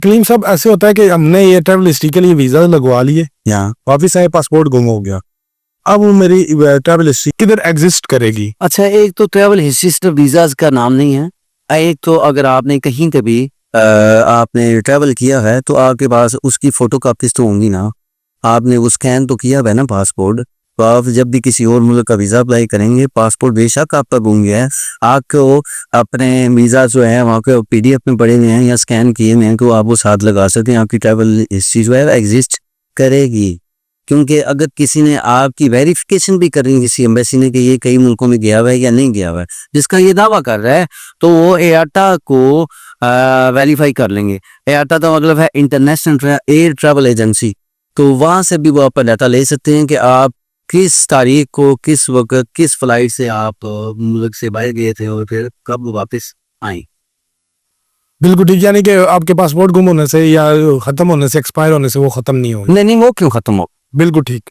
कलीम साहब ऐसे होता है कि हमने ये ट्रैवल हिस्ट्री के लिए वीजा लगवा लिए, यहाँ वापिस आए पासपोर्ट गुम हो गया, अब वो मेरी ट्रैवल हिस्ट्री किधर एग्जिस्ट करेगी? अच्छा, एक तो ट्रैवल हिस्ट्री सिर्फ वीजाज का नाम नहीं है। एक तो अगर आपने कहीं पे भी आपने ट्रैवल किया है तो आपके पास उसकी फोटो कापीज तो होंगी ना। आपने वो स्कैन तो किया है ना पासपोर्ट, तो आप जब भी किसी और मुल्क का वीज़ा अप्लाई करेंगे, पासपोर्ट बेशक आप पर होंगे हैं, आपको अपने वीज़ा जो है वहाँ के PDF में पड़े हुए हैं या स्कैन किए हुए हैं, तो आप वो साथ लगा सकते हैं। आपकी ट्रैवल हिस्ट्री जो है एग्जिस्ट करेगी। क्योंकि अगर किसी ने आपकी वेरिफिकेशन भी करनी है किसी एम्बेसी ने कि ये कई मुल्कों में गया हुआ है या नहीं गया हुआ है, जिसका ये दावा कर रहा है, तो वो एआटा को वेरीफाई कर लेंगे। एआटा का मतलब है इंटरनेशनल एयर ट्रैवल एजेंसी। तो वहाँ से भी वो आप डाटा ले सकते हैं कि आप किस तारीख को, किस वक्त, किस फ्लाइट से आप मुल्क से बाहर गए थे और फिर कब वापस आए। बिल्कुल ठीक, यानी कि आपके पासपोर्ट गुम होने से या खत्म होने से, एक्सपायर होने से वो खत्म नहीं होगा। नहीं, वो क्यों खत्म हो? बिल्कुल ठीक।